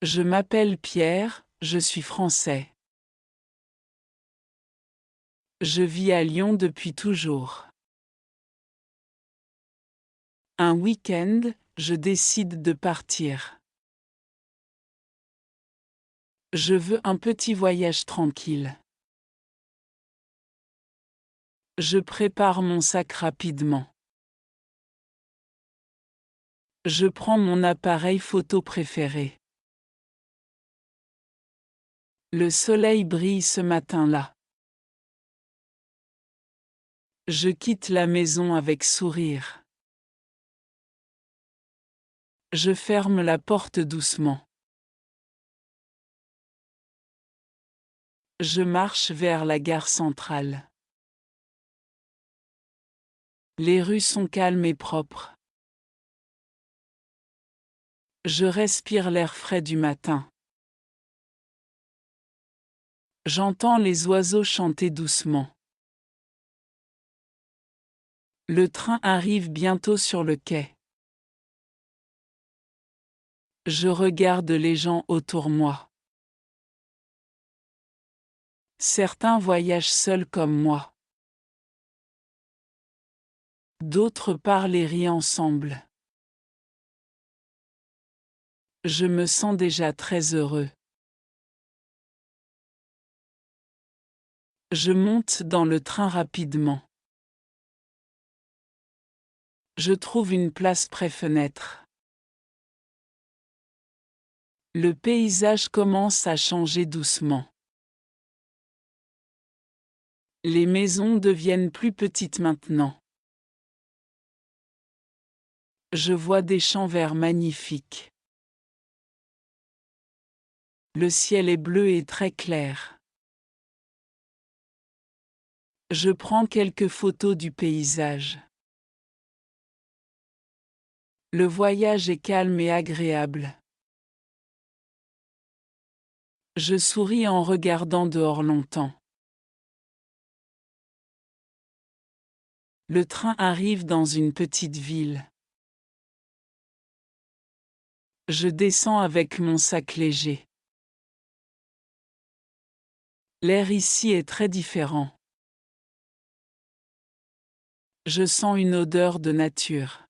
Je m'appelle Pierre, je suis français. Je vis à Lyon depuis toujours. Un week-end, je décide de partir. Je veux un petit voyage tranquille. Je prépare mon sac rapidement. Je prends mon appareil photo préféré. Le soleil brille ce matin-là. Je quitte la maison avec sourire. Je ferme la porte doucement. Je marche vers la gare centrale. Les rues sont calmes et propres. Je respire l'air frais du matin. J'entends les oiseaux chanter doucement. Le train arrive bientôt sur le quai. Je regarde les gens autour moi. Certains voyagent seuls comme moi. D'autres parlent et rient ensemble. Je me sens déjà très heureux. Je monte dans le train rapidement. Je trouve une place près fenêtre. Le paysage commence à changer doucement. Les maisons deviennent plus petites maintenant. Je vois des champs verts magnifiques. Le ciel est bleu et très clair. Je prends quelques photos du paysage. Le voyage est calme et agréable. Je souris en regardant dehors longtemps. Le train arrive dans une petite ville. Je descends avec mon sac léger. L'air ici est très différent. Je sens une odeur de nature.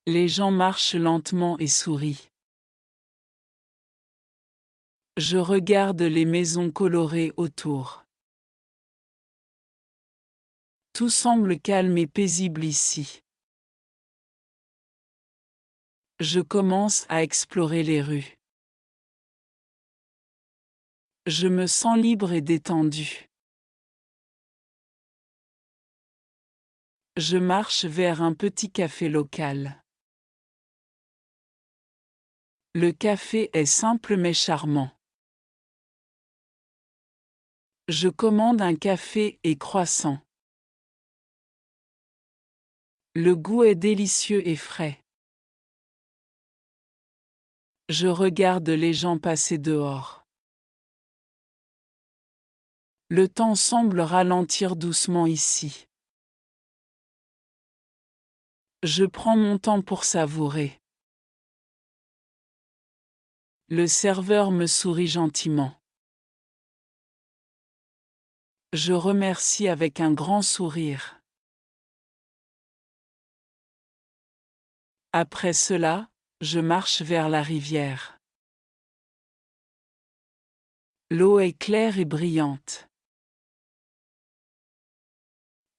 Les gens marchent lentement et sourient. Je regarde les maisons colorées autour. Tout semble calme et paisible ici. Je commence à explorer les rues. Je me sens libre et détendu. Je marche vers un petit café local. Le café est simple mais charmant. Je commande un café et croissant. Le goût est délicieux et frais. Je regarde les gens passer dehors. Le temps semble ralentir doucement ici. Je prends mon temps pour savourer. Le serveur me sourit gentiment. Je remercie avec un grand sourire. Après cela, je marche vers la rivière. L'eau est claire et brillante.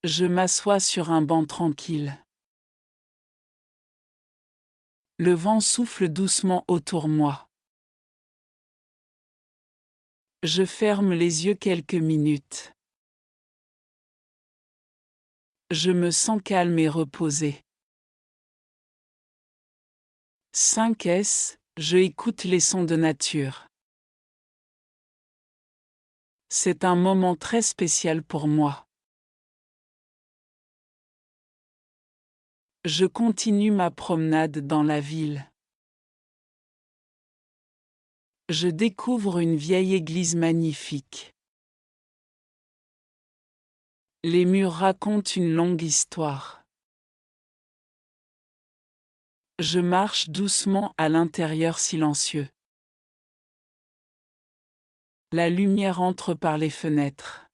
Je m'assois sur un banc tranquille. Le vent souffle doucement autour moi. Je ferme les yeux quelques minutes. Je me sens calme et reposé. 5S, je écoute les sons de nature. C'est un moment très spécial pour moi. Je continue ma promenade dans la ville. Je découvre une vieille église magnifique. Les murs racontent une longue histoire. Je marche doucement à l'intérieur silencieux. La lumière entre par les fenêtres.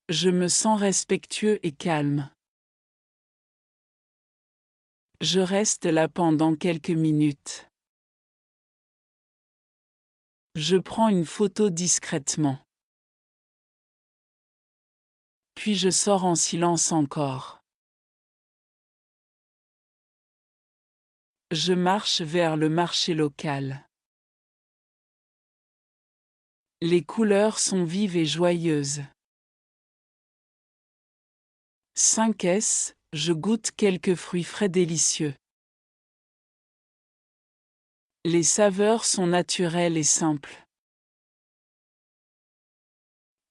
Je me sens respectueux et calme. Je reste là pendant quelques minutes. Je prends une photo discrètement. Puis je sors en silence encore. Je marche vers le marché local. Les couleurs sont vives et joyeuses. 5S, je goûte quelques fruits frais délicieux. Les saveurs sont naturelles et simples.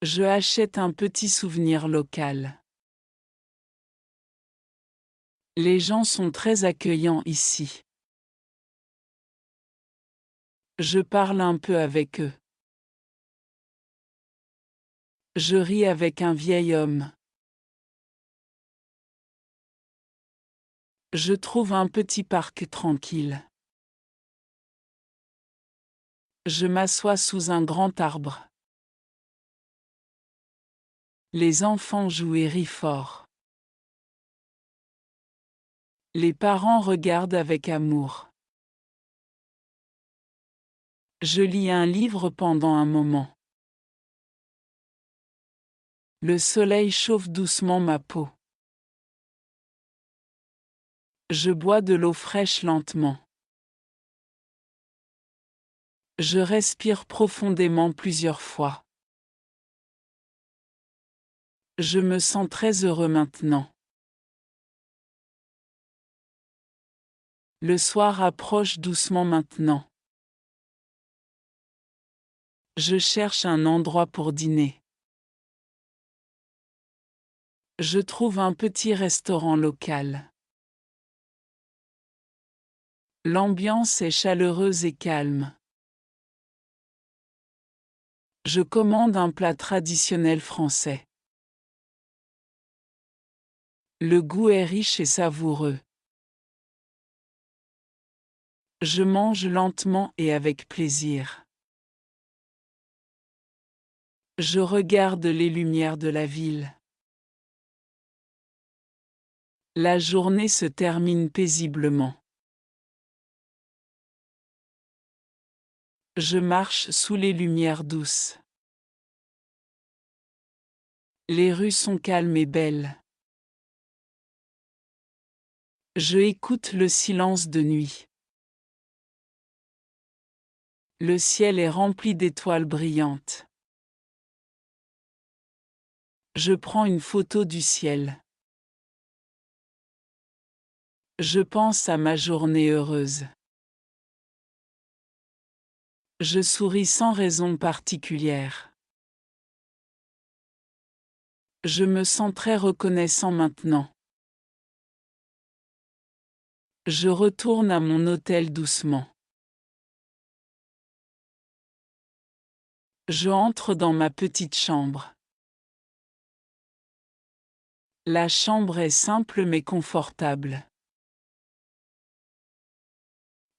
Je achète un petit souvenir local. Les gens sont très accueillants ici. Je parle un peu avec eux. Je ris avec un vieil homme. Je trouve un petit parc tranquille. Je m'assois sous un grand arbre. Les enfants jouent et rient fort. Les parents regardent avec amour. Je lis un livre pendant un moment. Le soleil chauffe doucement ma peau. Je bois de l'eau fraîche lentement. Je respire profondément plusieurs fois. Je me sens très heureux maintenant. Le soir approche doucement maintenant. Je cherche un endroit pour dîner. Je trouve un petit restaurant local. L'ambiance est chaleureuse et calme. Je commande un plat traditionnel français. Le goût est riche et savoureux. Je mange lentement et avec plaisir. Je regarde les lumières de la ville. La journée se termine paisiblement. Je marche sous les lumières douces. Les rues sont calmes et belles. Je écoute le silence de nuit. Le ciel est rempli d'étoiles brillantes. Je prends une photo du ciel. Je pense à ma journée heureuse. Je souris sans raison particulière. Je me sens très reconnaissant maintenant. Je retourne à mon hôtel doucement. Je entre dans ma petite chambre. La chambre est simple mais confortable.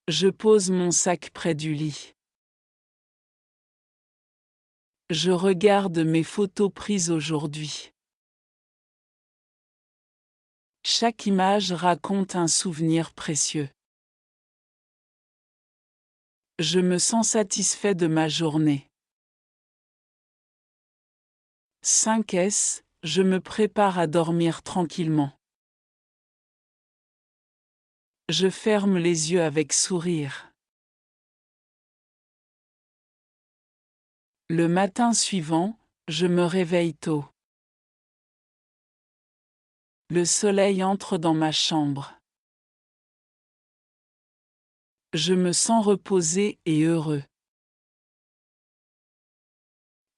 Je pose mon sac près du lit. Je regarde mes photos prises aujourd'hui. Chaque image raconte un souvenir précieux. Je me sens satisfait de ma journée. 5S, je me prépare à dormir tranquillement. Je ferme les yeux avec sourire. Le matin suivant, je me réveille tôt. Le soleil entre dans ma chambre. Je me sens reposé et heureux.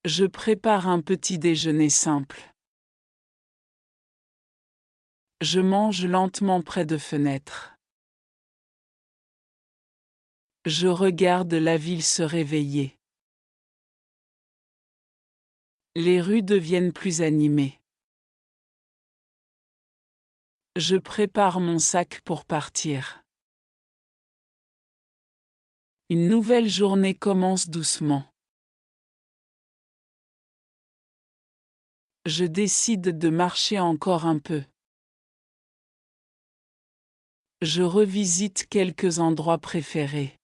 Je prépare un petit déjeuner simple. Je mange lentement près de fenêtres. Je regarde la ville se réveiller. Les rues deviennent plus animées. Je prépare mon sac pour partir. Une nouvelle journée commence doucement. Je décide de marcher encore un peu. Je revisite quelques endroits préférés.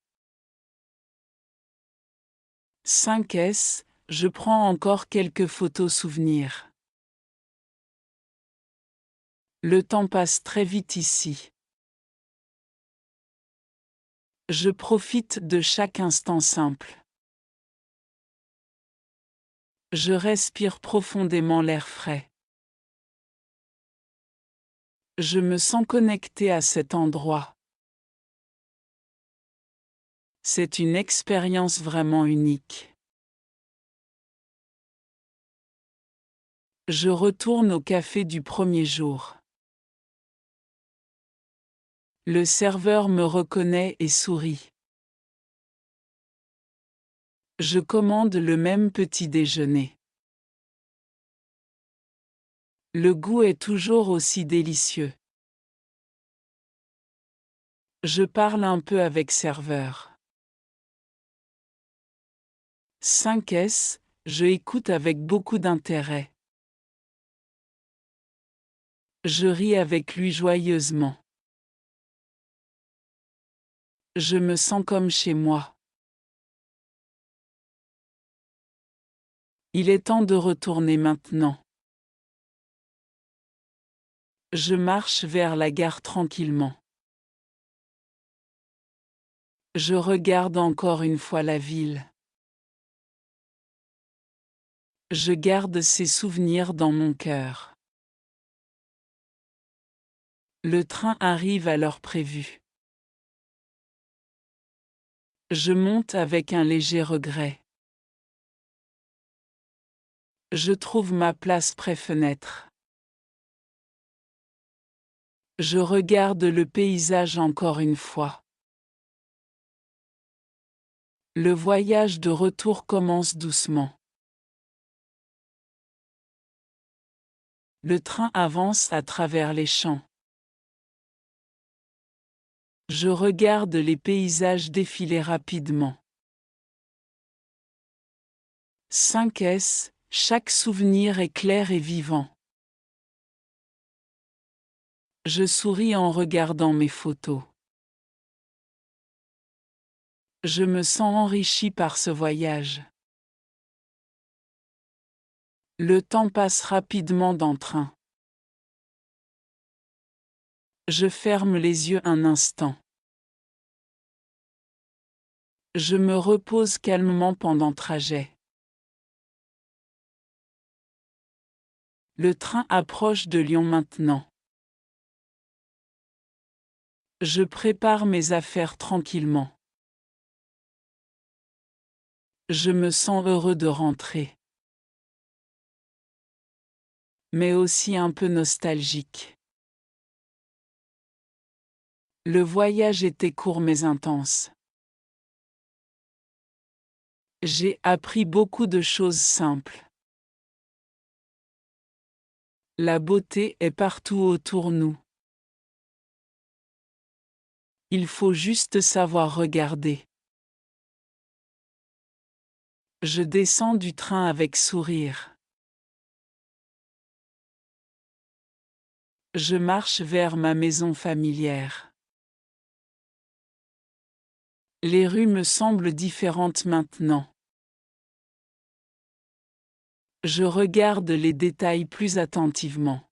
5S, je prends encore quelques photos souvenirs. Le temps passe très vite ici. Je profite de chaque instant simple. Je respire profondément l'air frais. Je me sens connecté à cet endroit. C'est une expérience vraiment unique. Je retourne au café du premier jour. Le serveur me reconnaît et sourit. Je commande le même petit déjeuner. Le goût est toujours aussi délicieux. Je parle un peu avec serveur. 5S, je écoute avec beaucoup d'intérêt. Je ris avec lui joyeusement. Je me sens comme chez moi. Il est temps de retourner maintenant. Je marche vers la gare tranquillement. Je regarde encore une fois la ville. Je garde ces souvenirs dans mon cœur. Le train arrive à l'heure prévue. Je monte avec un léger regret. Je trouve ma place près-fenêtre. Je regarde le paysage encore une fois. Le voyage de retour commence doucement. Le train avance à travers les champs. Je regarde les paysages défiler rapidement. 5S, chaque souvenir est clair et vivant. Je souris en regardant mes photos. Je me sens enrichi par ce voyage. Le temps passe rapidement dans le train. Je ferme les yeux un instant. Je me repose calmement pendant le trajet. Le train approche de Lyon maintenant. Je prépare mes affaires tranquillement. Je me sens heureux de rentrer. Mais aussi un peu nostalgique. Le voyage était court mais intense. J'ai appris beaucoup de choses simples. La beauté est partout autour nous. Il faut juste savoir regarder. Je descends du train avec sourire. Je marche vers ma maison familière. Les rues me semblent différentes maintenant. Je regarde les détails plus attentivement.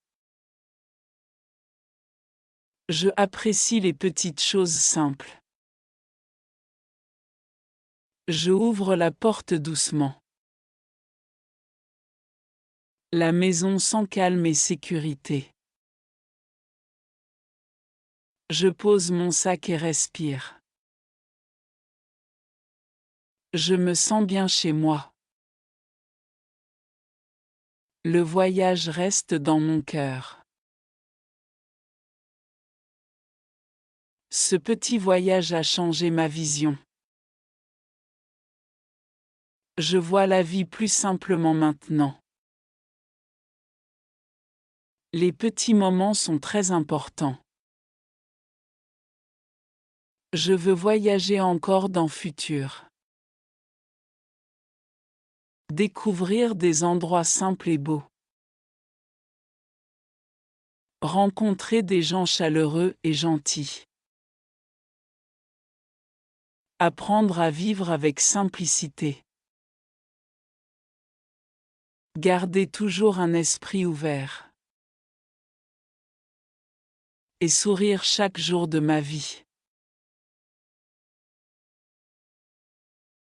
Je apprécie les petites choses simples. Je ouvre la porte doucement. La maison sent calme et sécurité. Je pose mon sac et respire. Je me sens bien chez moi. Le voyage reste dans mon cœur. Ce petit voyage a changé ma vision. Je vois la vie plus simplement maintenant. Les petits moments sont très importants. Je veux voyager encore dans futur. Découvrir des endroits simples et beaux. Rencontrer des gens chaleureux et gentils. Apprendre à vivre avec simplicité. Garder toujours un esprit ouvert. Et sourire chaque jour de ma vie.